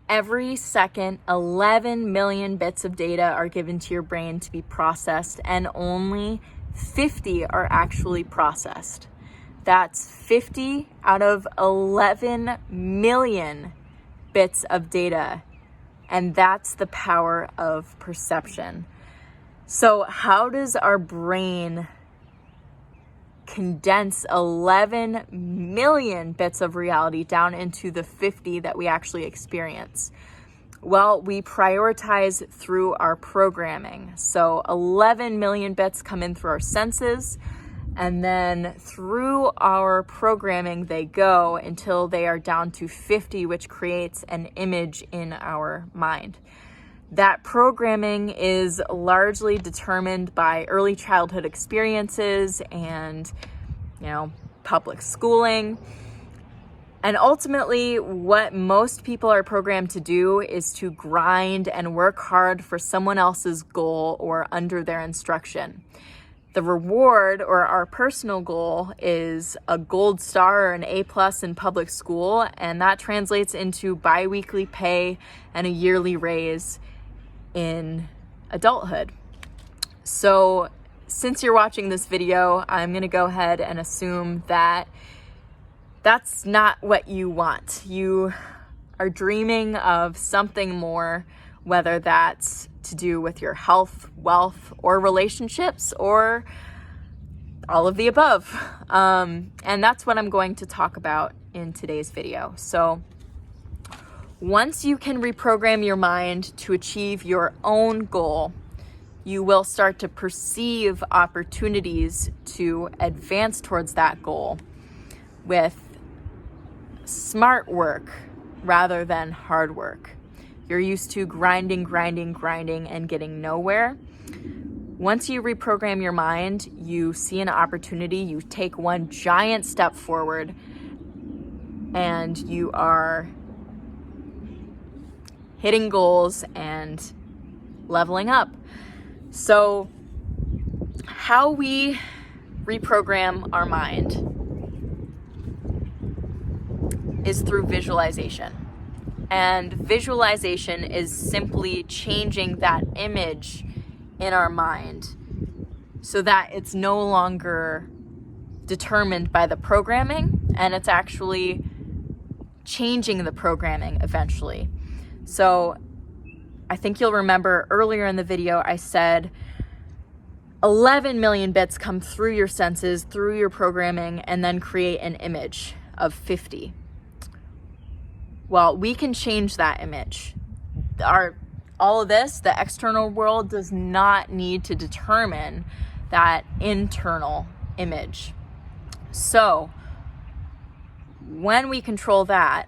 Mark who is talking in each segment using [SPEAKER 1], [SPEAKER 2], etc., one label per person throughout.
[SPEAKER 1] Every second, 11 million bits of data are given to your brain to be processed, and only 50 are actually processed. That's 50 out of 11 million bits of data, and that's the power of perception. So how does our brain condense 11 million bits of reality down into the 50 that we actually experience? Well, we prioritize through our programming. So 11 million bits come in through our senses, and then through our programming they go until they are down to 50, which creates an image in our mind. That programming is largely determined by early childhood experiences and, public schooling. And ultimately, what most people are programmed to do is to grind and work hard for someone else's goal or under their instruction. The reward, or our personal goal, is a gold star or an A+ in public school, and that translates into biweekly pay and a yearly raise in adulthood. So since you're watching this video, I'm going to go ahead and assume that that's not what you want. You are dreaming of something more, whether that's to do with your health, wealth, or relationships, or all of the above. And that's what I'm going to talk about in today's video. So once you can reprogram your mind to achieve your own goal, you will start to perceive opportunities to advance towards that goal with smart work rather than hard work. You're used to grinding, and getting nowhere. Once you reprogram your mind, you see an opportunity, you take one giant step forward, and you are hitting goals and leveling up. So how we reprogram our mind is through visualization. And visualization is simply changing that image in our mind so that it's no longer determined by the programming, and it's actually changing the programming eventually. So I think you'll remember earlier in the video I said 11 million bits come through your senses, through your programming, and then create an image of 50. Well, we can change that image. All of this, the external world, does not need to determine that internal image. So when we control that,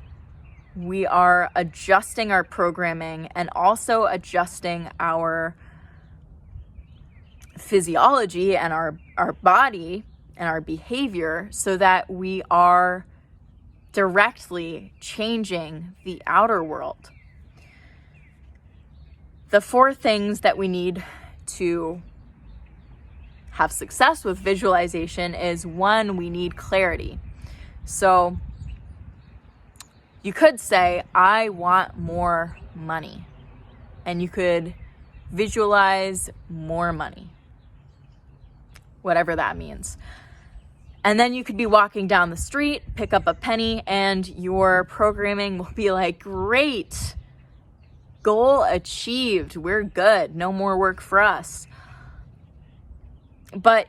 [SPEAKER 1] we are adjusting our programming and also adjusting our physiology and our body and our behavior so that we are directly changing the outer world. The 4 things that we need to have success with visualization is 1, we need clarity. So you could say, I want more money, and you could visualize more money, whatever that means. And then you could be walking down the street, pick up a penny, and your programming will be like, great, goal achieved, we're good, no more work for us. But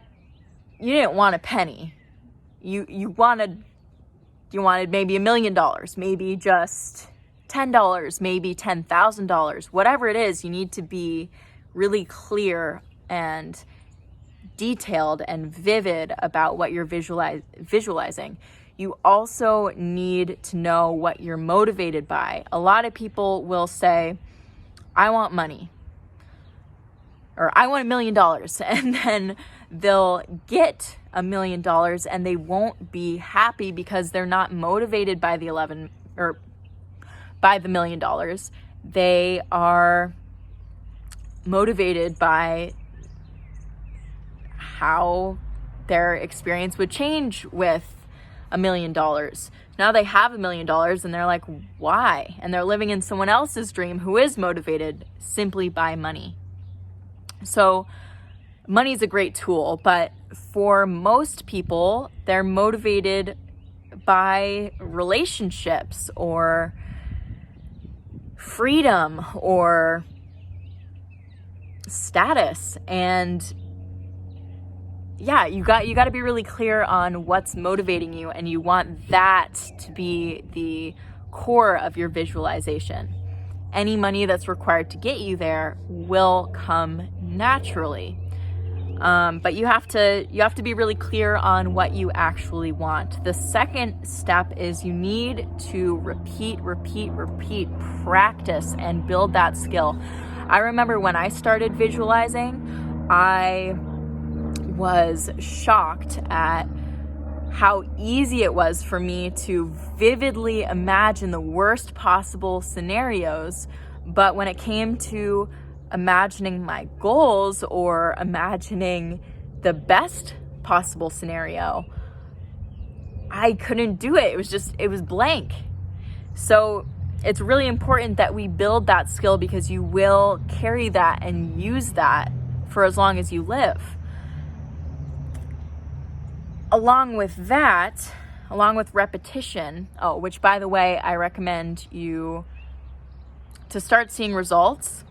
[SPEAKER 1] you didn't want a penny. You wanted maybe $1 million, maybe just $10, maybe $10,000, whatever it is. You need to be really clear and detailed and vivid about what you're visualizing. You also need to know what you're motivated by. A lot of people will say, I want money, or I want $1 million, and then they'll get $1 million and they won't be happy because they're not motivated by the $1 million. They are motivated by how their experience would change with $1 million. Now they have $1 million and they're like, why? And they're living in someone else's dream who is motivated simply by money. So money is a great tool, but for most people, they're motivated by relationships or freedom or status. And yeah, you got to be really clear on what's motivating you, and you want that to be the core of your visualization. Any money that's required to get you there will come naturally. But you have to be really clear on what you actually want. The second step is you need to repeat, practice and build that skill. I remember when I started visualizing, I was shocked at how easy it was for me to vividly imagine the worst possible scenarios. But when it came to imagining my goals or imagining the best possible scenario, I couldn't do it. It was blank. So it's really important that we build that skill, because you will carry that and use that for as long as you live. Along with repetition, which by the way, I recommend you to start seeing results,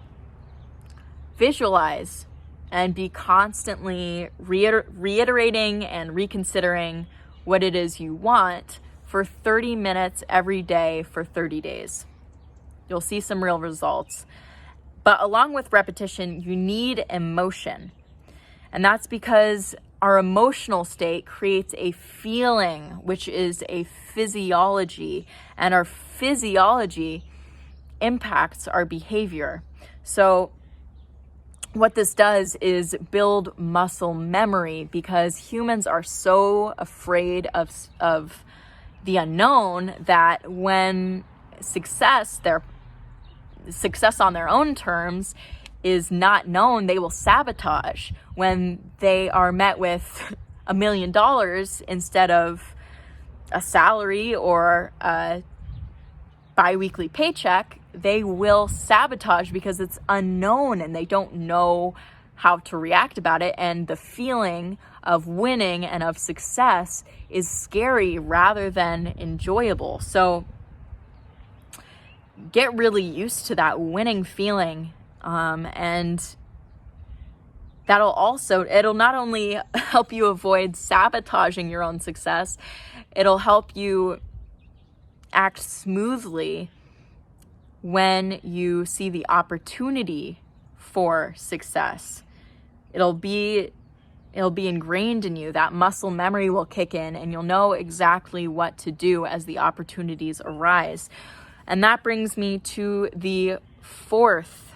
[SPEAKER 1] visualize, and be constantly reiterating and reconsidering what it is you want for 30 minutes every day for 30 days. You'll see some real results. But along with repetition, you need emotion. And that's because our emotional state creates a feeling, which is a physiology, and our physiology impacts our behavior. So what this does is build muscle memory, because humans are so afraid of the unknown that when success on their own terms is not known, they will sabotage. When they are met with $1 million instead of a salary or a biweekly paycheck, they will sabotage because it's unknown and they don't know how to react about it. And the feeling of winning and of success is scary rather than enjoyable. So get really used to that winning feeling. And it'll not only help you avoid sabotaging your own success, it'll help you act smoothly when you see the opportunity for success. It'll be ingrained in you. That muscle memory will kick in, and you'll know exactly what to do as the opportunities arise. And that brings me to the fourth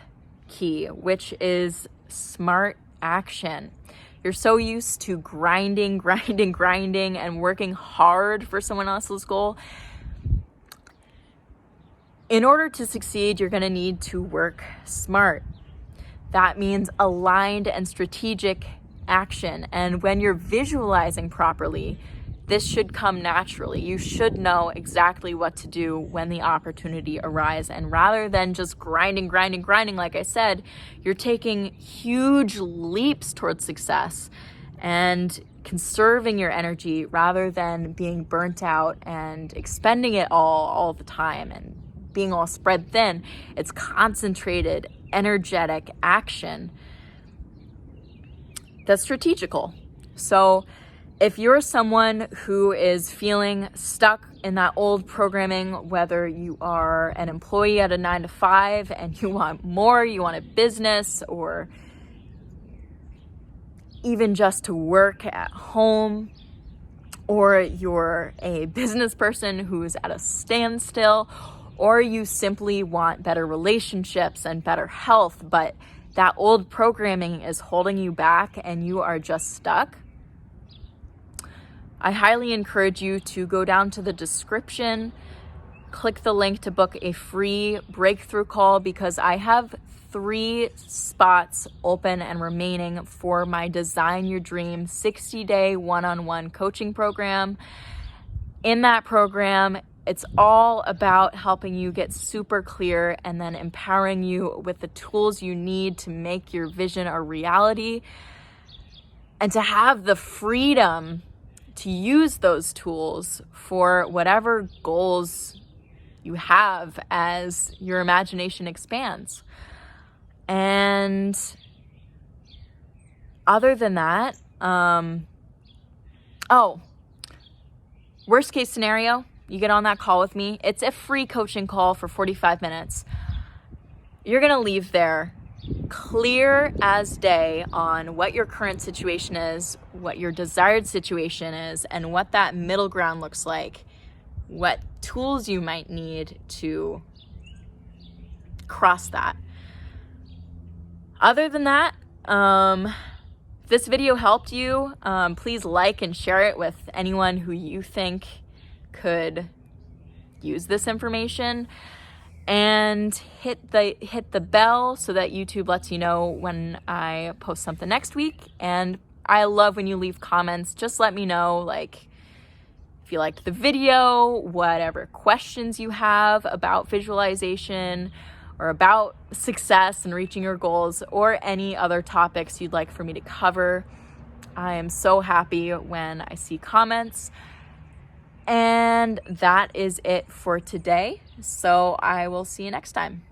[SPEAKER 1] key, which is smart action. You're so used to grinding and working hard for someone else's goal. In order to succeed, you're going to need to work smart. That means aligned and strategic action. And when you're visualizing properly, this should come naturally. You should know exactly what to do when the opportunity arises. And rather than just grinding, like I said, you're taking huge leaps towards success and conserving your energy rather than being burnt out and expending it all the time and being all spread thin. It's concentrated, energetic action that's strategical. So if you're someone who is feeling stuck in that old programming, whether you are an employee at a 9-to-5 and you want more, you want a business, or even just to work at home, or you're a business person who's at a standstill, or you simply want better relationships and better health, but that old programming is holding you back and you are just stuck, I highly encourage you to go down to the description, click the link to book a free breakthrough call, because I have 3 spots open and remaining for my Design Your Dream 60-day one-on-one coaching program. In that program, it's all about helping you get super clear and then empowering you with the tools you need to make your vision a reality and to have the freedom to use those tools for whatever goals you have as your imagination expands. And other than that, worst case scenario, you get on that call with me. It's a free coaching call for 45 minutes. You're going to leave there clear as day on what your current situation is, what your desired situation is, and what that middle ground looks like, what tools you might need to cross that. Other than that, if this video helped you, please like and share it with anyone who you think could use this information, and hit the bell so that YouTube lets you know when I post something next week. And I love when you leave comments. Just let me know, like, if you liked the video, whatever questions you have about visualization or about success and reaching your goals, or any other topics you'd like for me to cover. I am so happy when I see comments. And that is it for today. So I will see you next time.